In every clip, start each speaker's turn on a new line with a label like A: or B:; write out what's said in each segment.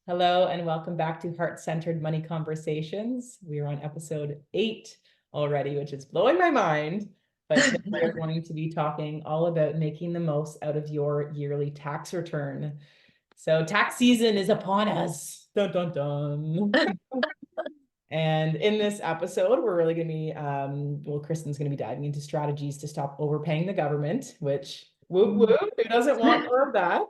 A: Hello and welcome back to Heart-Centered Money Conversations. We are on episode 8 already, which is blowing my mind. But today we are going to be talking all about making the most out of your yearly tax return. So tax season is upon us. Dun, dun, dun. And in this episode, we're really going to be, Kristen's going to be diving into strategies to stop overpaying the government, which whoop, whoop, who doesn't want more of that?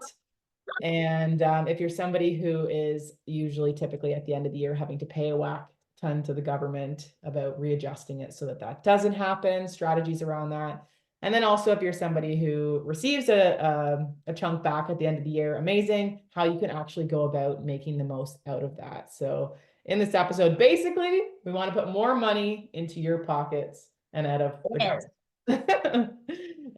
A: And if you're somebody who is usually typically at the end of the year having to pay a whack ton to the government about readjusting it so that that doesn't happen, strategies around that. And then also if you're somebody who receives a chunk back at the end of the year, amazing, how you can actually go about making the most out of that. So in this episode, basically, we want to put more money into your pockets and out of the government.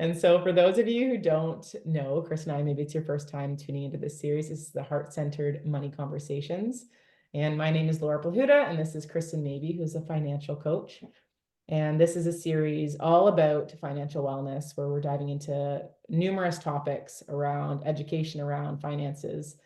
A: And so for those of you who don't know, Chris and I, maybe it's your first time tuning into this series. This is the Heart-Centered Money Conversations. And my name is Laura Plahuta, and this is Kristen Mabee, who's a financial coach. And this is a series all about financial wellness, where we're diving into numerous topics around education, around finances.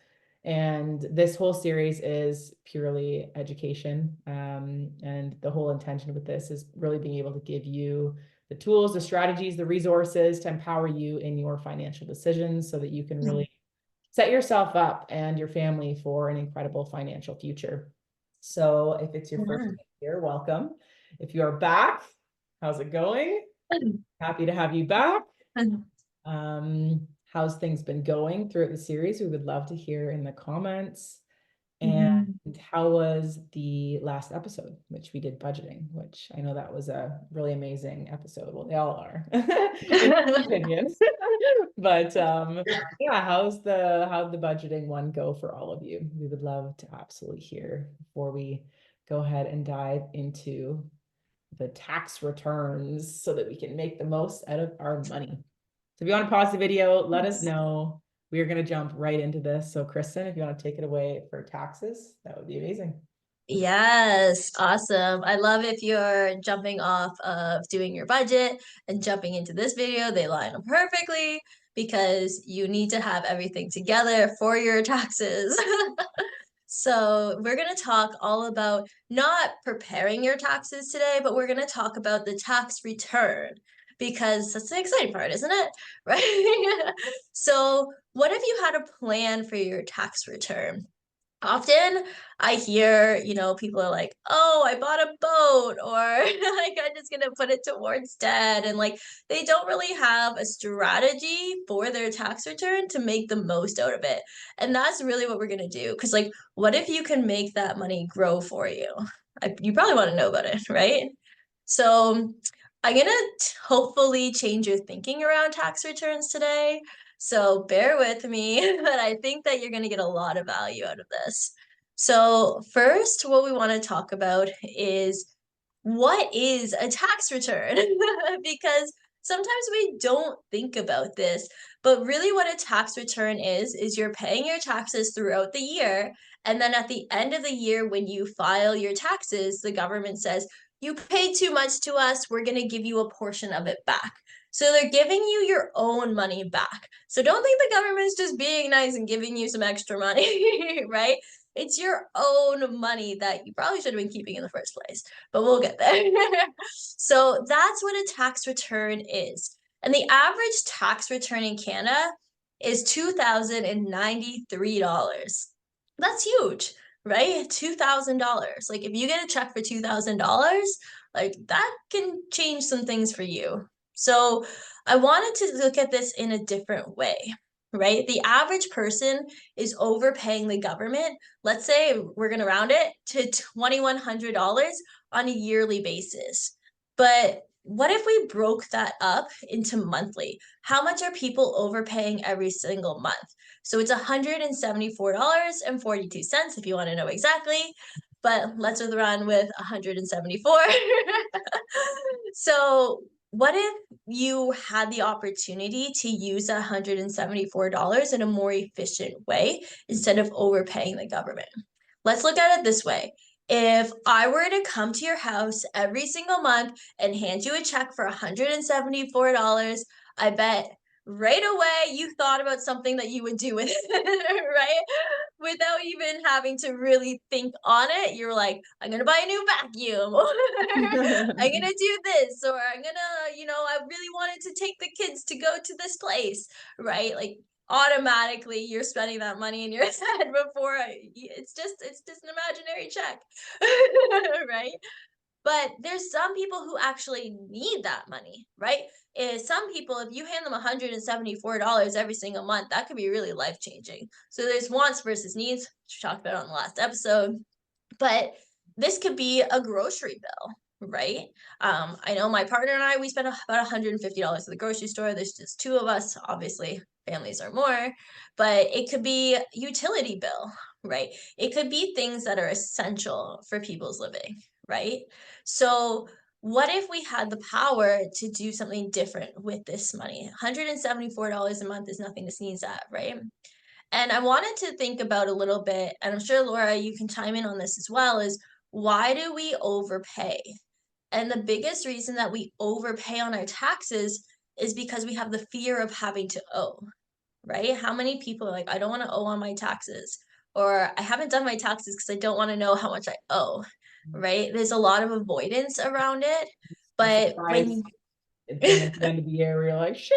A: And this whole series is purely education. And the whole intention with this is really being able to give you the tools, the strategies, the resources to empower you in your financial decisions so that you can really set yourself up and your family for an incredible financial future. So if it's your first time here, welcome. If you are back, how's it going? Happy to have you back. How's things been going throughout the series? We would love to hear in the comments. And how was the last episode, which we did budgeting, which I know that was a really amazing episode. Well, they all are, in my opinion. But yeah, how'd the budgeting one go for all of you? We would love to absolutely hear before we go ahead and dive into the tax returns so that we can make the most out of our money. So if you want to pause the video, let us know. We are going to jump right into this. So Kristen, if you want to take it away for taxes, that would be amazing.
B: Yes, awesome. I love if you're jumping off of doing your budget and jumping into this video. They line up perfectly because you need to have everything together for your taxes. So we're going to talk all about not preparing your taxes today, but we're going to talk about the tax return because that's the exciting part, isn't it? Right? So what if you had a plan for your tax return? Often I hear, people are like, oh, I bought a boat, or like, I'm just gonna put it towards debt. And like, they don't really have a strategy for their tax return to make the most out of it. And that's really what we're gonna do. Because, like, what if you can make that money grow for you? You probably want to know about it, right? So I'm gonna hopefully change your thinking around tax returns today. So bear with me, but I think that you're going to get a lot of value out of this. So first, what we want to talk about is what is a tax return? Because sometimes we don't think about this, but really what a tax return is you're paying your taxes throughout the year. And then at the end of the year, when you file your taxes, the government says, you paid too much to us, we're going to give you a portion of it back. So they're giving you your own money back. So don't think the government's just being nice and giving you some extra money, right? It's your own money that you probably should have been keeping in the first place, but we'll get there. So that's what a tax return is. And the average tax return in Canada is $2,093. That's huge, right? $2,000. Like if you get a check for $2,000, like that can change some things for you. So I wanted to look at this in a different way, right? The average person is overpaying the government. Let's say we're going to round it to $2,100 on a yearly basis. But what if we broke that up into monthly? How much are people overpaying every single month? So it's $174.42 if you want to know exactly. But let's run with 174. So what if you had the opportunity to use $174 in a more efficient way instead of overpaying the government? Let's look at it this way. If I were to come to your house every single month and hand you a check for $174, I bet right away you thought about something that you would do with it, right? Without even having to really think on it. You're like, I'm gonna buy a new vacuum, or I'm gonna do this, or I'm gonna, I really wanted to take the kids to go to this place, right? Like automatically you're spending that money in your head before it's just an imaginary check, right? But there's some people who actually need that money, right? Some people, if you hand them $174 every single month, that could be really life changing. So there's wants versus needs, which we talked about on the last episode. But this could be a grocery bill, right? I know my partner and I, we spend about $150 at the grocery store. There's just two of us. Obviously, families are more, but it could be utility bill, right? It could be things that are essential for people's living, right? So what if we had the power to do something different with this money? $174 a month is nothing to sneeze at, right? And I wanted to think about a little bit, and I'm sure Laura, you can chime in on this as well, is why do we overpay? And the biggest reason that we overpay on our taxes is because we have the fear of having to owe, right? How many people are like, I don't want to owe on my taxes, or I haven't done my taxes because I don't want to know how much I owe, right? There's a lot of avoidance around it.
A: I'm
B: But
A: surprised
B: when
A: when it's the end of the year, we're like, shit.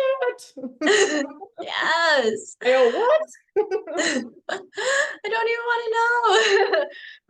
B: yes,
A: I owe what?
B: I don't even want to know.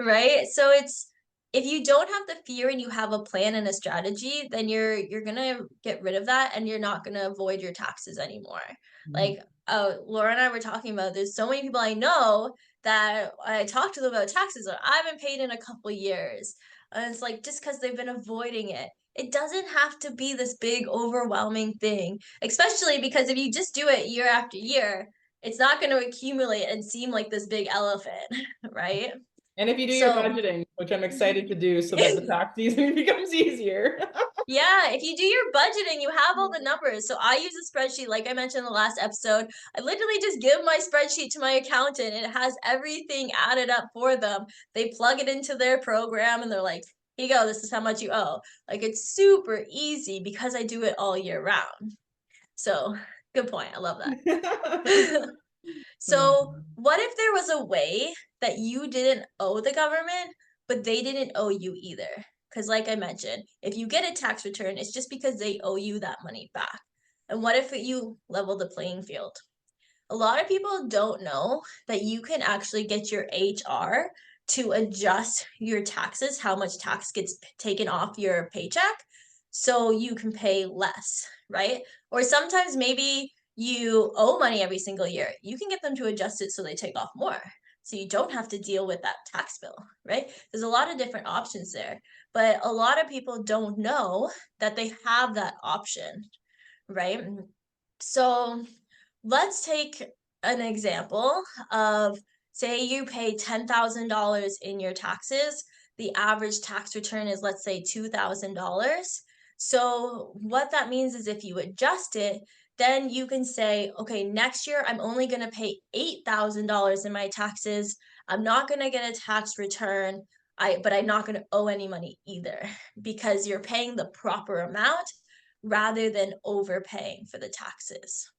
B: Right? So it's if you don't have the fear and you have a plan and a strategy, then you're going to get rid of that and you're not going to avoid your taxes anymore. Like Laura and I were talking about there's so many people I know that I talk to them about taxes that I haven't paid in a couple years. And it's like just because they've been avoiding it. It doesn't have to be this big overwhelming thing, especially because if you just do it year after year, it's not going to accumulate and seem like this big elephant, right?
A: And if you do your
B: So,
A: budgeting, which I'm excited to do so that the tax season becomes easier.
B: yeah, if you do your budgeting, you have all the numbers. So I use a spreadsheet, like I mentioned in the last episode. I literally just give my spreadsheet to my accountant and it has everything added up for them. They plug it into their program and they're like, here you go, this is how much you owe. Like it's super easy because I do it all year round. So good point. I love that. So, what if there was a way that you didn't owe the government, but they didn't owe you either? Because, like I mentioned, if you get a tax return, it's just because they owe you that money back. And what if you level the playing field? A lot of people don't know that you can actually get your HR to adjust your taxes, how much tax gets taken off your paycheck, so you can pay less, right? Or sometimes maybe you owe money every single year. You can get them to adjust it so they take off more. So you don't have to deal with that tax bill, right? There's a lot of different options there. But a lot of people don't know that they have that option, right? So let's take an example of say you pay $10,000 in your taxes. The average tax return is, let's say, $2,000. So, what that means is if you adjust it, then you can say, okay, next year I'm only going to pay $8,000 in my taxes. I'm not going to get a tax return. But I'm not going to owe any money either because you're paying the proper amount rather than overpaying for the taxes.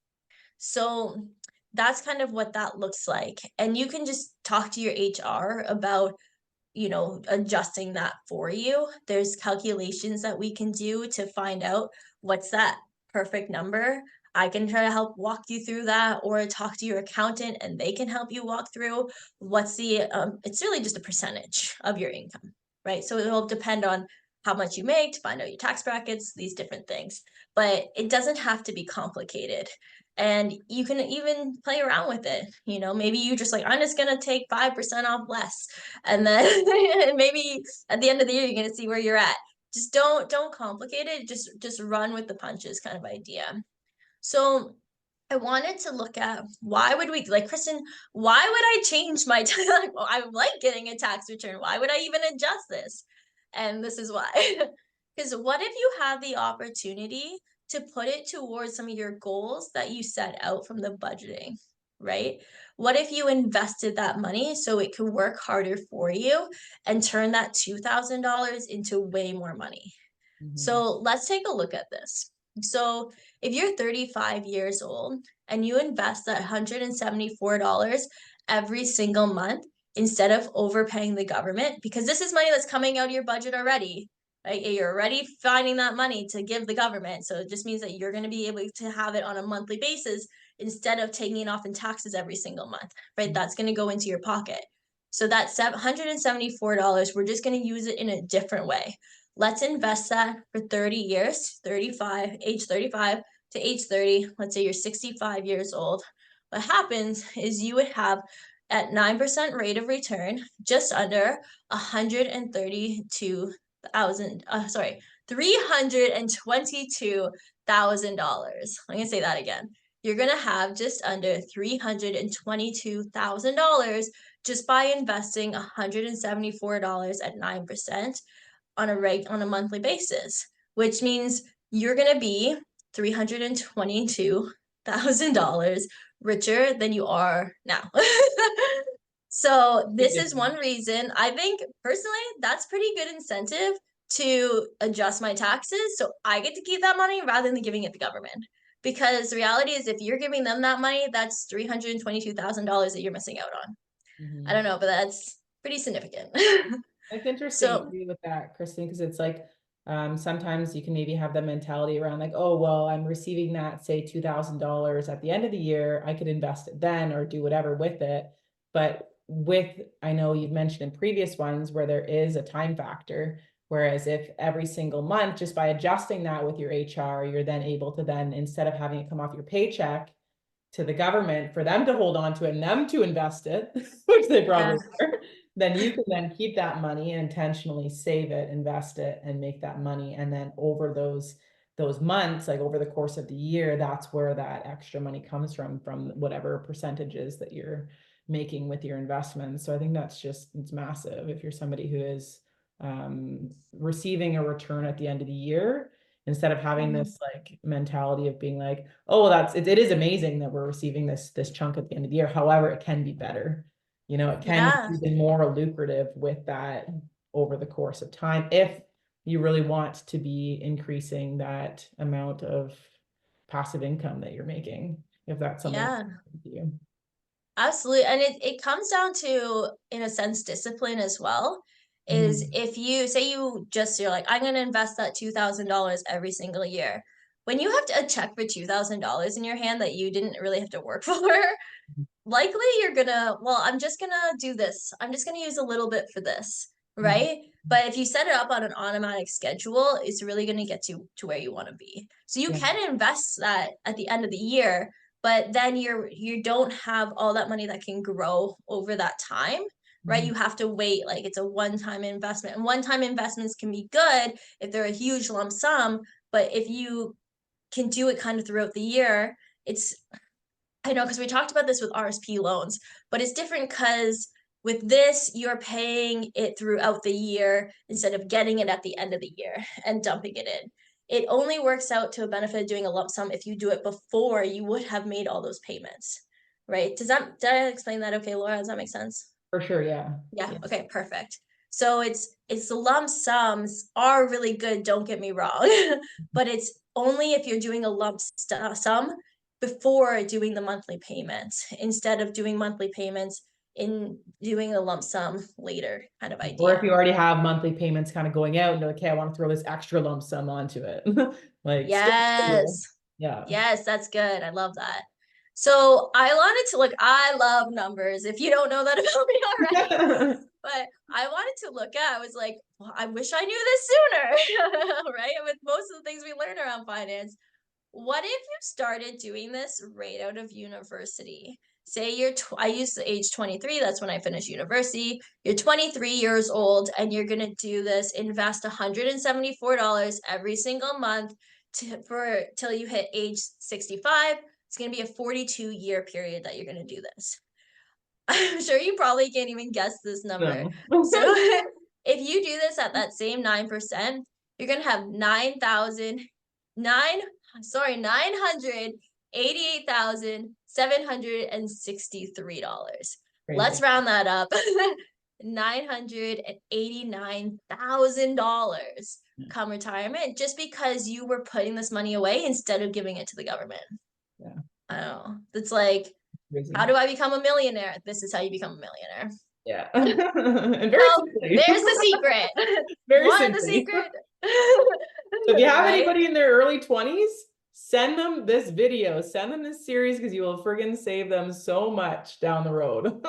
B: So that's kind of what that looks like. And you can just talk to your HR about, adjusting that for you. There's calculations that we can do to find out what's that perfect number. I can try to help walk you through that or talk to your accountant and they can help you walk through it's really just a percentage of your income, right? So it will depend on how much you make to find out your tax brackets, these different things. But it doesn't have to be complicated. And you can even play around with it. Maybe you just like, I'm just going to take 5% off less. And then maybe at the end of the year, you're going to see where you're at. Just don't complicate it. Just run with the punches kind of idea. So I wanted to look at why would we like Kristen, why would I change my I like getting a tax return. Why would I even adjust this? And this is why. Because what if you had the opportunity to put it towards some of your goals that you set out from the budgeting, right? What if you invested that money so it could work harder for you and turn that $2,000 into way more money? So let's take a look at this. So if you're 35 years old and you invest that $174 every single month instead of overpaying the government, because this is money that's coming out of your budget already, right? You're already finding that money to give the government. So it just means that you're going to be able to have it on a monthly basis instead of taking it off in taxes every single month, right? That's going to go into your pocket. So that $174, we're just going to use it in a different way. Let's invest that for 30 years, age 35 to age 30. Let's say you're 65 years old. What happens is you would have at 9% rate of return, just under 132,000, $322,000. I'm gonna say that again. You're gonna have just under $322,000 just by investing $174 at 9% on a monthly basis, which means you're gonna be $322,000 richer than you are now. So this is one reason I think personally that's pretty good incentive to adjust my taxes so I get to keep that money rather than giving it to the government. Because the reality is if you're giving them that money, that's $322,000 that you're missing out on. I don't know, but that's pretty significant.
A: It's interesting
B: So
A: too with that, Kristen, because it's like sometimes you can maybe have the mentality around like, oh, well, I'm receiving that, say, $2,000 at the end of the year. I could invest it then or do whatever with it. But I know you've mentioned in previous ones where there is a time factor. Whereas if every single month, just by adjusting that with your HR, you're then able to then, instead of having it come off your paycheck to the government for them to hold on to it and them to invest it, which they probably are, then you can then keep that money and intentionally save it, invest it, and make that money. And then over those months, like over the course of the year, that's where that extra money comes from whatever percentages that you're making with your investments. So I think it's massive if you're somebody who is receiving a return at the end of the year, instead of having this like mentality of being like, oh, it is amazing that we're receiving this chunk at the end of the year. However, it can be better. It can be even more lucrative with that over the course of time if you really want to be increasing that amount of passive income that you're making, if that's something to you.
B: Absolutely. And it comes down to, in a sense, discipline as well. Is if you say you're like, I'm going to invest that $2,000 every single year. When you have a check for $2,000 in your hand that you didn't really have to work for, likely you're gonna, well, I'm just gonna do this. I'm just gonna use a little bit for this, right? But if you set it up on an automatic schedule, it's really gonna get you to where you want to be. So you can invest that at the end of the year, but then you don't have all that money that can grow over that time, right? You have to wait, like it's a one-time investment. And one-time investments can be good if they're a huge lump sum, but if you can do it kind of throughout the year, I know, because we talked about this with RSP loans, but it's different because with this, you're paying it throughout the year instead of getting it at the end of the year and dumping it in. It only works out to a benefit of doing a lump sum if you do it before you would have made all those payments, right? Did I explain that okay, Laura? Does that make sense?
A: For sure, yeah.
B: Yeah, okay, perfect. So it's the lump sums are really good, don't get me wrong, but it's only if you're doing a lump sum before doing the monthly payments instead of doing monthly payments in doing a lump sum later kind of idea.
A: Or if you already have monthly payments kind of going out and you're like, okay, I want to throw this extra lump sum onto it. Like,
B: yes.
A: Yeah.
B: Yes, that's good. I love that. So I wanted to look, I love numbers, if you don't know that about me already. But I wanted to look at, I was like, well, I wish I knew this sooner, right? With most of the things we learn around finance. What if you started doing this right out of university? Say I use the age 23, that's when I finished university. You're 23 years old and you're going to do this, invest $174 every single month till you hit age 65. It's going to be a 42-year period that you're going to do this. I'm sure you probably can't even guess this number.
A: No.
B: So if you do this at that same 9%, you're going to have $988,763. Let's round that up. $989,000 come retirement, just because you were putting this money away instead of giving it to the government.
A: Yeah.
B: I don't know. It's like,
A: Crazy.
B: how do I become a millionaire? This is how you become a millionaire.
A: Yeah. And very
B: So
A: simply.
B: there's the secret. You
A: Very
B: wanted the
A: simply.
B: secret?
A: So if you have
B: Right?
A: anybody in their early 20s, send them this video, send them this series, because you will friggin' save them so much down the road.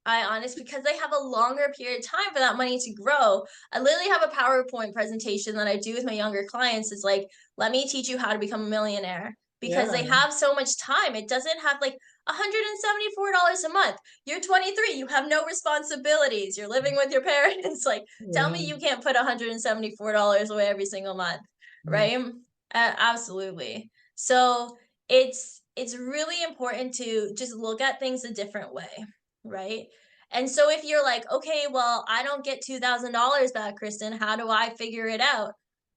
B: Because they have a longer period of time for that money to grow. I literally have a PowerPoint presentation that I do with my younger clients. It's like, let me teach you how to become a millionaire, because
A: Yeah.
B: they have so much time. It doesn't have like $174 a month. You're 23, you have no responsibilities. You're living with your parents. Like, tell me you can't put $174 away every single month, right? Absolutely. So it's really important to just look at things a different way, right? And so if you're like, okay, well, I don't get $2,000 back, Kristen, how do I figure it out?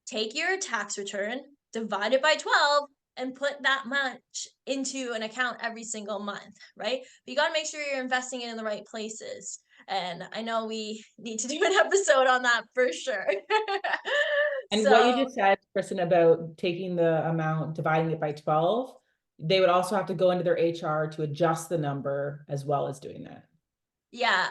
B: Take your tax return, divide it by 12, and put that much into an account every single month, right? But you got to make sure you're investing it in the right places. And I know we need to do an episode on that for sure.
A: And what you
B: So
A: just said, Kristen, about taking the amount, dividing it by 12, they would also have to go into their HR to adjust the number as well as doing that.
B: yeah,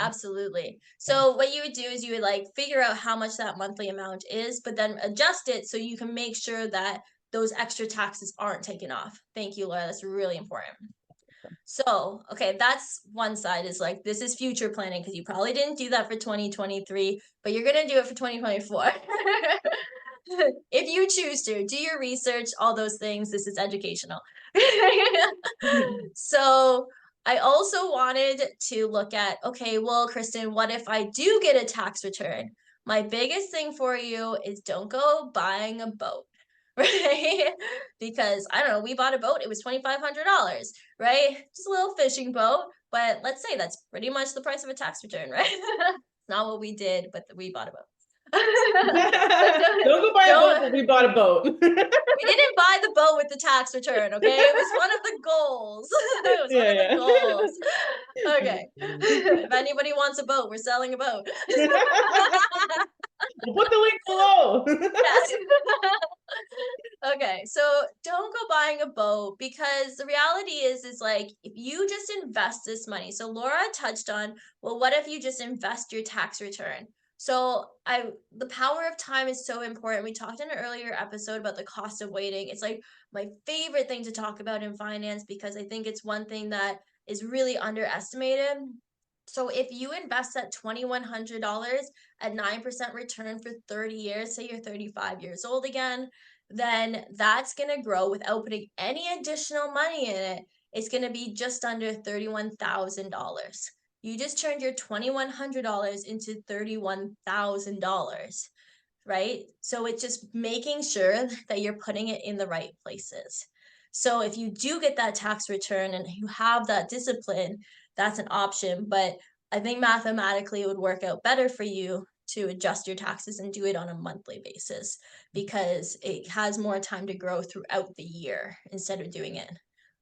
B: absolutely. So what you would do is you would like figure out how much that monthly amount is, but then adjust it so you can make sure that those extra taxes aren't taken off. Thank you, Laura. That's really important. So, okay, that's one side, is like, this is future planning, because you probably didn't do that for 2023, but you're going to do it for 2024. If you choose to, do your research, all those things. This is educational. So I also wanted to look at, okay, well, Kristen, what if I do get a tax return? My biggest thing for you is don't go buying a boat, right? Because I don't know, we bought a boat, it was $2,500, right? Just a little fishing boat, but let's say that's pretty much the price of a tax return, right? It's not what we did, but we bought a boat.
A: Don't go buy a boat, but we bought a boat.
B: We didn't buy the boat with the tax return, okay? It was one of the goals. It was one of the goals. Okay. If anybody wants a boat, we're selling a boat.
A: We'll put the link below.
B: Yes. Okay, so don't go buying a boat, because the reality is like, if you just invest this money. So Laura touched on, well, what if you just invest your tax return? So the power of time is so important. We talked in an earlier episode about the cost of waiting. It's like my favorite thing to talk about in finance, because I think it's one thing that is really underestimated. So if you invest that $2,100 at 9% return for 30 years, say you're 35 years old again, then that's going to grow without putting any additional money in it. It's going to be just under $31,000. You just turned your $2,100 into $31,000, right? So it's just making sure that you're putting it in the right places. So if you do get that tax return and you have that discipline, that's an option. But I think mathematically it would work out better for you to adjust your taxes and do it on a monthly basis, because it has more time to grow throughout the year instead of doing it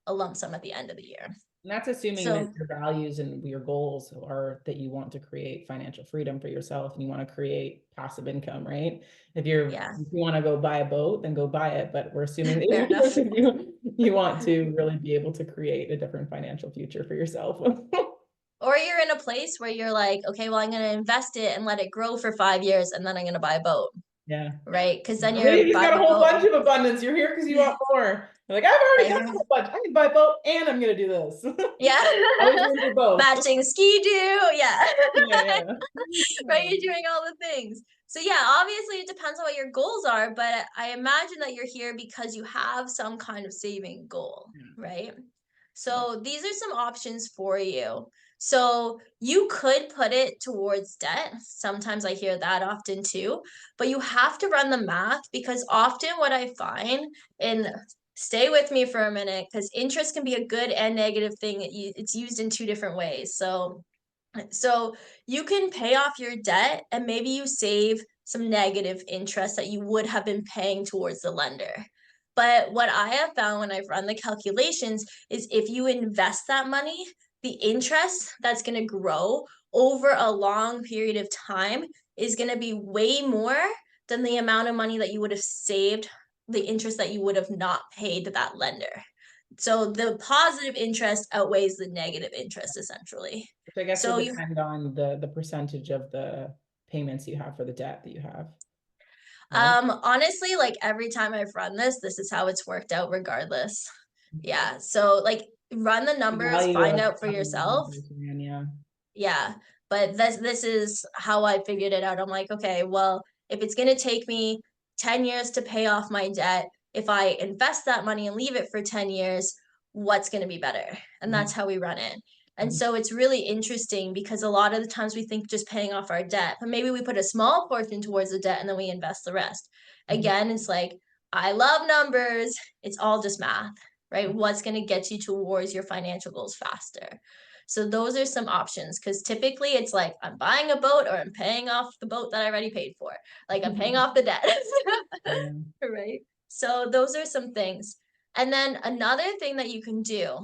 B: a lump sum at the end of the year.
A: And that's assuming that
B: So
A: your values and your goals are that you want to create financial freedom for yourself and you want to create passive income, right? If
B: yeah,
A: you want to go buy a boat, then go buy it. But we're assuming
B: fair enough.
A: that you want to really be able to create a different financial future for yourself.
B: Or you're in a place where you're like, okay, well, I'm going to invest it and let it grow for 5 years, and then I'm going to buy a boat,
A: Yeah.
B: right? Because then
A: Maybe
B: you're
A: he's
B: by
A: got a
B: the
A: whole
B: boat.
A: bunch of abundance. You're here because you want more. You're like, I've already got a whole bunch. I can buy a boat and I'm gonna do this.
B: Yeah.
A: Always room for both.
B: Matching ski do. Yeah.
A: Yeah,
B: Right. You're doing all the things. So yeah, obviously it depends on what your goals are, but I imagine that you're here because you have some kind of saving goal, right? So these are some options for you. So you could put it towards debt. Sometimes I hear that often too, but you have to run the math, because often what I find, and stay with me for a minute, because interest can be a good and negative thing. It's used in two different ways. So you can pay off your debt and maybe you save some negative interest that you would have been paying towards the lender. But what I have found when I've run the calculations is if you invest that money, the interest that's going to grow over a long period of time is going to be way more than the amount of money that you would have saved, the interest that you would have not paid to that lender. So the positive interest outweighs the negative interest essentially.
A: Which I guess would
B: So you
A: depend on the percentage of the payments you have for the debt that you have, right?
B: honestly, like every time I've run this is how it's worked out regardless. Yeah. So like run the
A: The
B: numbers,
A: value
B: find
A: of
B: out for
A: having the
B: yourself.
A: numbers ran, yeah.
B: Yeah. But this is how I figured it out. I'm like, okay, well, if it's going to take me 10 years to pay off my debt, if I invest that money and leave it for 10 years, what's going to be better? And that's how we run it. And
A: Mhm.
B: so it's really interesting because a lot of the times we think just paying off our debt, but maybe we put a small portion towards the debt and then we invest the rest.
A: Mhm.
B: Again, it's like, I love numbers. It's all just math, right? What's going to get you towards your financial goals faster? So those are some options because typically it's like I'm buying a boat or I'm paying off the boat that I already paid for. Like I'm paying off the debt.
A: Yeah.
B: Right. So those are some things. And then another thing that you can do,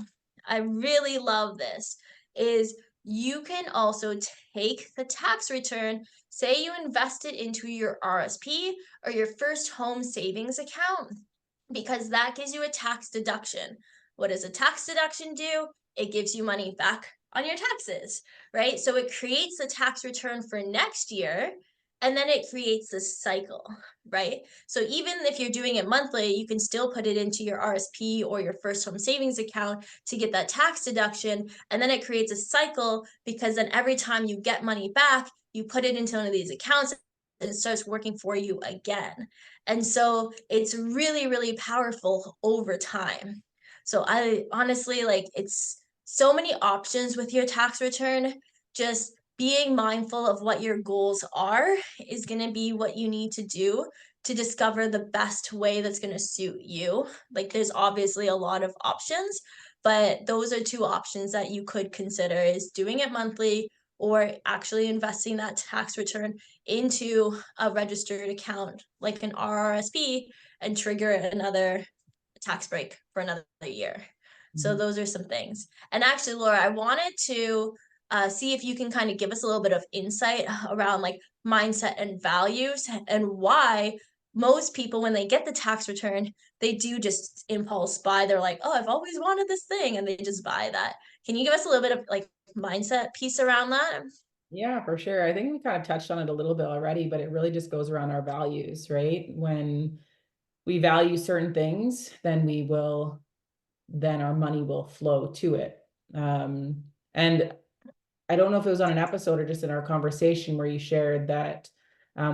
B: I really love this, is you can also take the tax return, say you invest it into your RSP or your first home savings account, because that gives you a tax deduction. What does a tax deduction do? It gives you money back on your taxes, right? So it creates a tax return for next year and then it creates this cycle, right? So even if you're doing it monthly, you can still put it into your RSP or your first home savings account to get that tax deduction. And then it creates a cycle because then every time you get money back, you put it into one of these accounts and it starts working for you again. And so it's really, really powerful over time. So I honestly like it's so many options with your tax return. Just being mindful of what your goals are is going to be what you need to do to discover the best way that's going to suit you. Like there's obviously a lot of options, but those are two options that you could consider is doing it monthly or actually investing that tax return into a registered account like an RRSP and trigger another tax break for another year. So
A: Mhm.
B: those are some things. And actually, Laura, I wanted to see if you can kind of give us a little bit of insight around like mindset and values and why most people, when they get the tax return, they do just impulse buy. They're like, oh, I've always wanted this thing. And they just buy that. Can you give us a little bit of like mindset piece around that?
A: Yeah, for sure. I think we kind of touched on it a little bit already, but it really just goes around our values, right? When we value certain things, then our money will flow to it. And I don't know if it was on an episode or just in our conversation where you shared that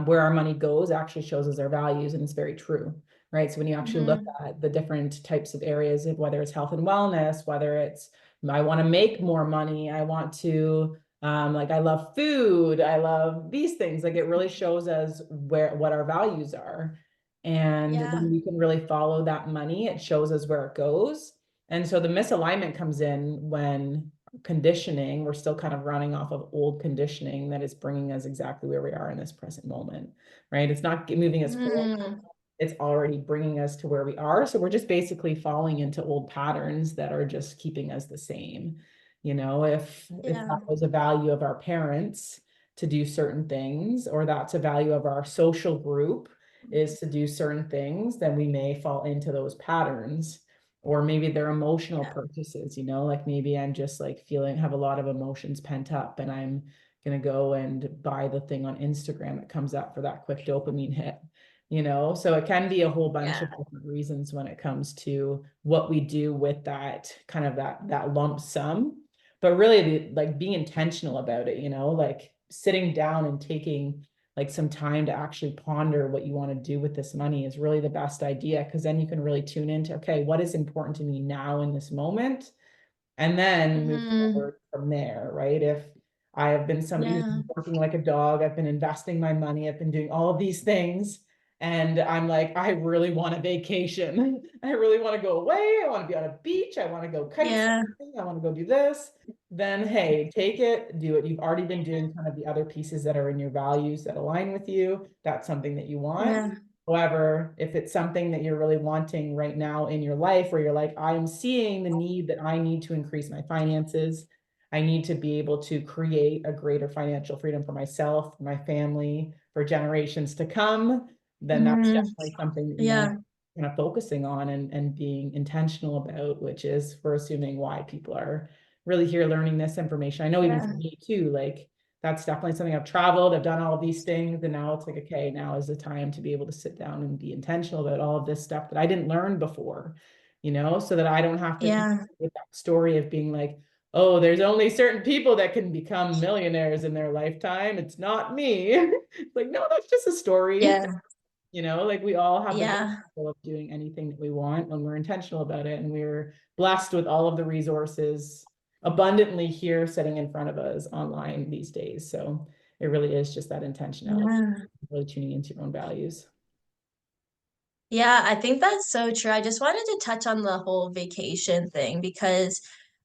A: where our money goes actually shows us our values, and it's very true, right? So when you actually look
B: Mm-hmm.
A: at the different types of areas of whether it's health and wellness, whether it's I want to make more money, I want to like I love food, I love these things, like it really shows us what our values are. And
B: Yeah.
A: when you can really follow that money, it shows us where it goes. And so the misalignment comes in when conditioning, we're still kind of running off of old conditioning that is bringing us exactly where we are in this present moment, right? It's not moving us forward.
B: Mm,
A: It's already bringing us to where we are. So we're just basically falling into old patterns that are just keeping us the same. You know, if
B: yeah.
A: that was a value of our parents to do certain things, or that's a value of our social group is to do certain things, then we may fall into those patterns. Or maybe they're emotional
B: Yeah.
A: purchases, you know, like maybe I'm just like feeling have a lot of emotions pent up and I'm gonna go and buy the thing on Instagram that comes up for that quick dopamine hit, you know. So it can be a whole bunch
B: Yeah.
A: of different reasons when it comes to what we do with that kind of that lump sum, but really like being intentional about it, you know, like sitting down and taking like some time to actually ponder what you want to do with this money is really the best idea, because then you can really tune into, okay, what is important to me now in this moment, and then move
B: Mm,
A: forward from there, right? If I have been somebody who's
B: yeah.
A: been working like a dog, I've been investing my money, I've been doing all of these things, and I'm like, I really want a vacation. I really want to go away. I want to be on a beach. I want to go kite
B: Yeah.
A: surfing. I want to go do this. Then, hey, take it, do it. You've already been doing kind of the other pieces that are in your values that align with you. That's something that you want.
B: Yeah.
A: However, if it's something that you're really wanting right now in your life, where you're like, I'm seeing the need that I need to increase my finances, I need to be able to create a greater financial freedom for myself, my family, for generations to come, then that's
B: Mm,
A: definitely something that,
B: yeah,
A: kind of focusing on and being intentional about, which is for assuming why people are really here learning this information. I know even for
B: yeah,
A: me too, like that's definitely something I've traveled, I've done all of these things, and now it's like, okay, now is the time to be able to sit down and be intentional about all of this stuff that I didn't learn before, so that I don't have to
B: yeah,
A: with that story of being like, oh, there's only certain people that can become millionaires in their lifetime. It's not me. Like, no, that's just a story.
B: yeah,
A: Like we all have the
B: yeah,
A: potential of doing anything that we want when we're intentional about it. And we're blessed with all of the resources abundantly here sitting in front of us online these days. So it really is just that intentionality,
B: yeah.
A: really tuning into your own values.
B: Yeah, I think that's so true. I just wanted to touch on the whole vacation thing because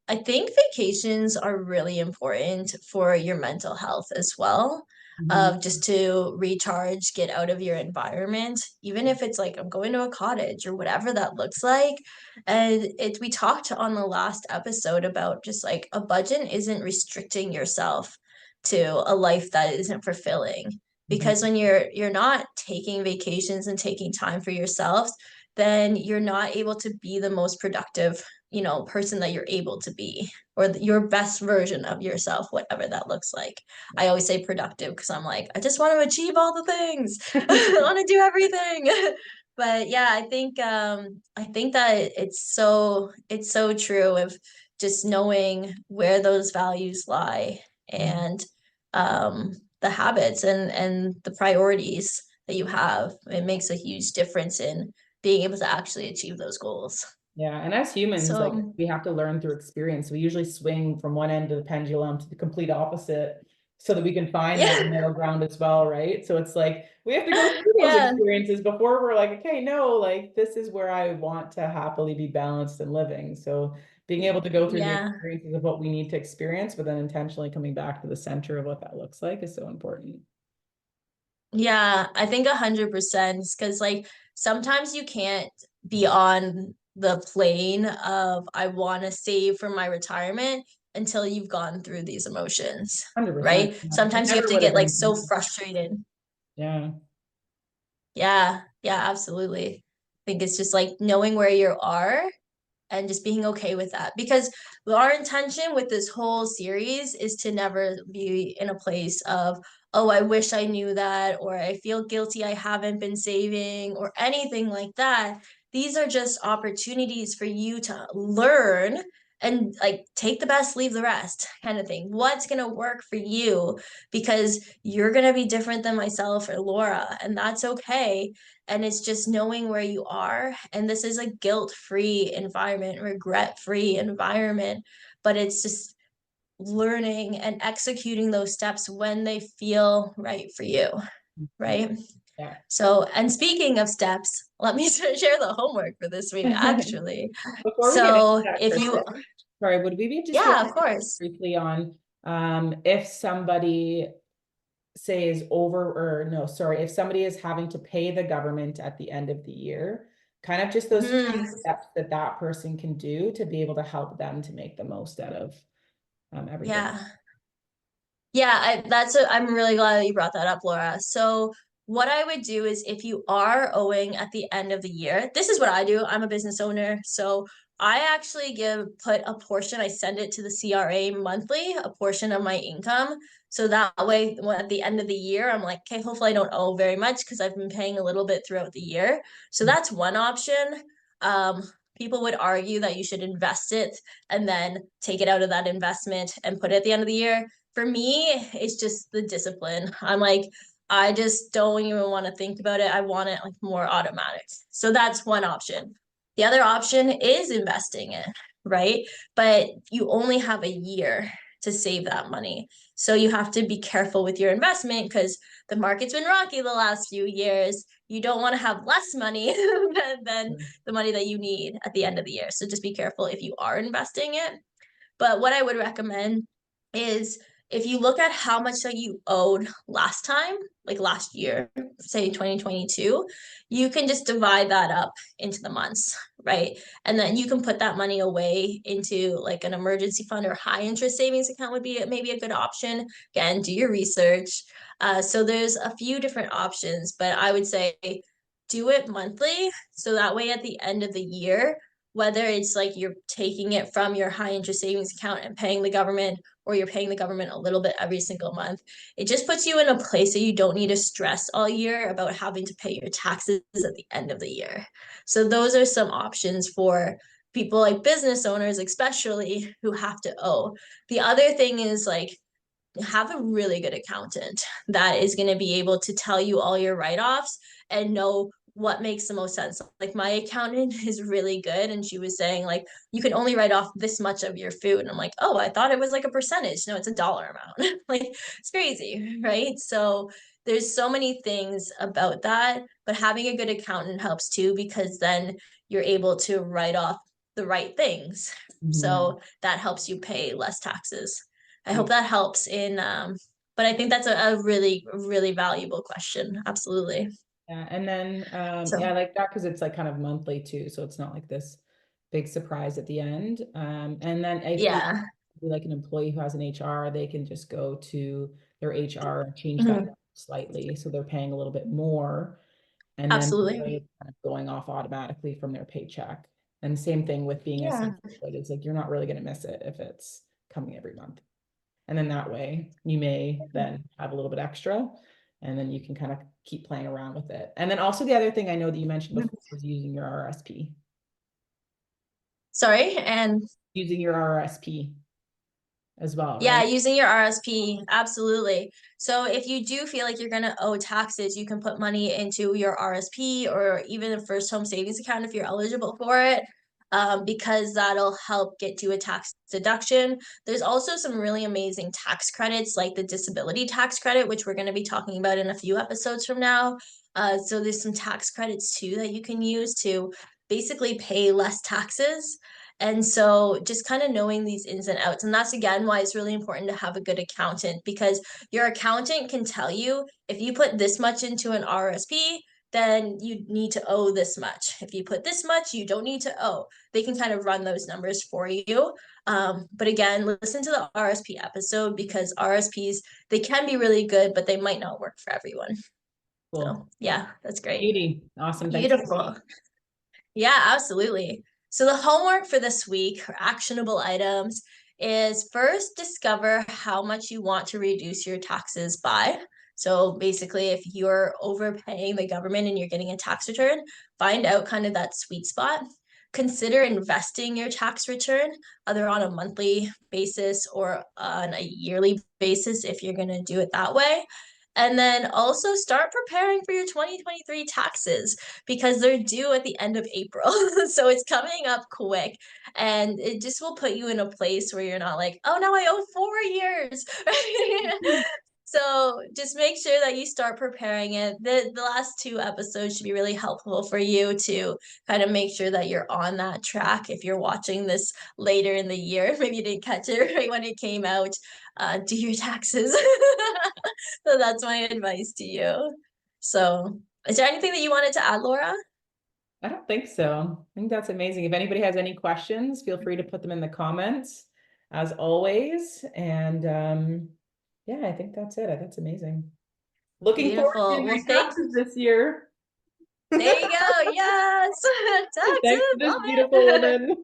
B: I think vacations are really important for your mental health as well.
A: Mhm.
B: Just to recharge, get out of your environment, even if it's like I'm going to a cottage or whatever that looks like. And we talked on the last episode about just like a budget isn't restricting yourself to a life that isn't fulfilling,
A: Mhm.
B: because when you're not taking vacations and taking time for yourselves, then you're not able to be the most productive, person that you're able to be, or your best version of yourself, whatever that looks like. I always say productive because I'm like, I just want to achieve all the things. I want to do everything. But yeah, I think that it's so true of just knowing where those values lie,
A: Mhm.
B: and the habits and the priorities that you have. It makes a huge difference in being able to actually achieve those goals.
A: Yeah, and as humans, like
B: So,
A: we have to learn through experience. We usually swing from one end of the pendulum to the complete opposite so that we can find that
B: yeah,
A: middle ground as well, right? So it's like we have to go through those
B: yeah,
A: experiences before we're like, okay, no, like this is where I want to happily be balanced and living. So being able to go through the
B: yeah.
A: experiences of what we need to experience, but then intentionally coming back to the center of what that looks like is so important.
B: Yeah, I think 100%, because like sometimes you can't be on the plane of I want to save for my retirement until you've gone through these emotions,
A: 100%.
B: right?
A: Yeah. It
B: Sometimes you have
A: never
B: to
A: would have
B: get like
A: been
B: so
A: possible.
B: frustrated.
A: Yeah.
B: Yeah, yeah, absolutely. I think it's just like knowing where you are and just being okay with that, because our intention with this whole series is to never be in a place of, oh, I wish I knew that, or I feel guilty I haven't been saving, or anything like that. These are just opportunities for you to learn and like take the best, leave the rest kind of thing. What's going to work for you, because you're going to be different than myself or Laura, and that's okay. And it's just knowing where you are. And this is a guilt-free environment, regret-free environment, but it's just learning and executing those steps when they feel right for you, right?
A: Yeah.
B: So, and speaking of steps, let me share the homework for this week, actually.
A: Before we get into
B: So,
A: that,
B: if you,
A: Kristen, sorry, would we be just able
B: yeah,
A: to
B: of course.
A: briefly on if somebody say is over or no, sorry, if somebody is having to pay the government at the end of the year, kind of just those few
B: Mhm.
A: steps that that person can do to be able to help them to make the most out of everything.
B: Yeah. Yeah, I'm really glad that you brought that up, Laura. So what I would do is, if you are owing at the end of the year, this is what I do. I'm a business owner. So I actually put a portion, I send it to the CRA monthly, a portion of my income. So that way, at the end of the year, I'm like, okay, hopefully I don't owe very much because I've been paying a little bit throughout the year. So that's one option. Um, People would argue that you should invest it and then take it out of that investment and put it at the end of the year. For me, it's just the discipline. I'm like, I just don't even want to think about it. I want it like more automatic. So that's one option. The other option is investing it, right? But you only have a year to save that money. So you have to be careful with your investment because the market's been rocky the last few years. You don't want to have less money than the money that you need at the end of the year. So just be careful if you are investing it. But what I would recommend is, if you look at how much that you owed last time, like last year, say 2022, you can just divide that up into the months, right? And then you can put that money away into like an emergency fund, or high interest savings account would be maybe a good option. Again, do your research. So there's a few different options, but I would say do it monthly. So that way at the end of the year, whether it's like you're taking it from your high interest savings account and paying the government, or you're paying the government a little bit every single month, it just puts you in a place that you don't need to stress all year about having to pay your taxes at the end of the year. So those are some options for people like business owners, especially, who have to owe. The other thing is like, have a really good accountant that is going to be able to tell you all your write-offs and know what makes the most sense. Like my accountant is really good, and she was saying like, you can only write off this much of your food, and I'm like, oh, I thought it was like a percentage. No, it's a dollar amount. Like, it's crazy, right? So there's so many things about that, but having a good accountant helps too, because then you're able to write off the right things.
A: Mhm.
B: So that helps you pay less taxes. I
A: Yeah.
B: hope that helps in, but I think that's a really, really valuable question. Absolutely.
A: Yeah, and then
B: So
A: yeah, I like that because it's like kind of monthly too, so it's not like this big surprise at the end. And then if you
B: yeah.
A: like an employee who has an HR, they can just go to their HR and change that
B: Mhm.
A: slightly, so they're paying a little bit more, and then
B: Absolutely.
A: it's kind of going off automatically from their paycheck. And same thing with being a
B: Yeah.
A: self-employed, it's like you're not really going to miss it if it's coming every month. And then that way you may then have a little bit extra, and then you can kind of keep playing around with it. And then also the other thing I know that you mentioned before was using your RSP,
B: Sorry. And
A: using your RSP as well,
B: yeah,
A: right?
B: using your RSP, absolutely. So if you do feel like you're going to owe taxes, you can put money into your RSP, or even a first home savings account if you're eligible for it, because that'll help get you a tax deduction. There's also some really amazing tax credits, like the disability tax credit, which we're going to be talking about in a few episodes from now. So there's some tax credits too that you can use to basically pay less taxes. And so just kind of knowing these ins and outs. And that's again why it's really important to have a good accountant, because your accountant can tell you, if you put this much into an RSP, then you need to owe this much. If you put this much, you don't need to owe. They can kind of run those numbers for you. But again, listen to the RSP episode, because RSPs, they can be really good, but they might not work for everyone.
A: Cool.
B: So yeah, that's great.
A: Beauty. Awesome. Thanks.
B: Beautiful. Yeah, absolutely. So the homework for this week, or actionable items, is first discover how much you want to reduce your taxes by. So basically, if you're overpaying the government and you're getting a tax return, find out kind of that sweet spot. Consider investing your tax return, either on a monthly basis or on a yearly basis if you're going to do it that way. And then also start preparing for your 2023 taxes, because they're due at the end of April. So it's coming up quick, and it just will put you in a place where you're not like, oh, now I owe 4 years. So just make sure that you start preparing it. The last two episodes should be really helpful for you to kind of make sure that you're on that track. If you're watching this later in the year, maybe you didn't catch it right when it came out, do your taxes. So that's my advice to you. So is there anything that you wanted to add, Laura?
A: I don't think so. I think that's amazing. If anybody has any questions, feel free to put them in the comments as always. And yeah, I think that's it. That's amazing. Looking forward to
B: Beautiful.
A: doing
B: Well,
A: my taxes this year.
B: there you go. Yes.
A: Thanks
B: Taxes.
A: to this
B: Love
A: beautiful
B: it.
A: woman.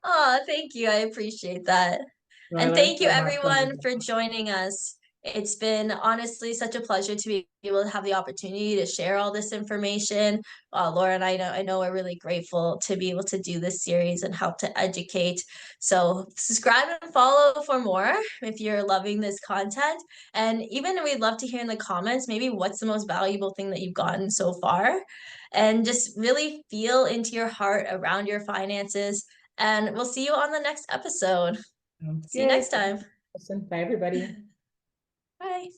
B: Oh, thank you. I appreciate that.
A: I
B: And
A: learned
B: thank you
A: so much from
B: everyone
A: you.
B: for joining us. It's been honestly such a pleasure to be able to have the opportunity to share all this information. Laura and I know we're really grateful to be able to do this series and help to educate. So subscribe and follow for more if you're loving this content. And even we'd love to hear in the comments, maybe what's the most valuable thing that you've gotten so far. And just really feel into your heart around your finances. And we'll see you on the next episode.
A: Sounds
B: See you
A: good.
B: next time.
A: Bye, everybody.
B: Bye.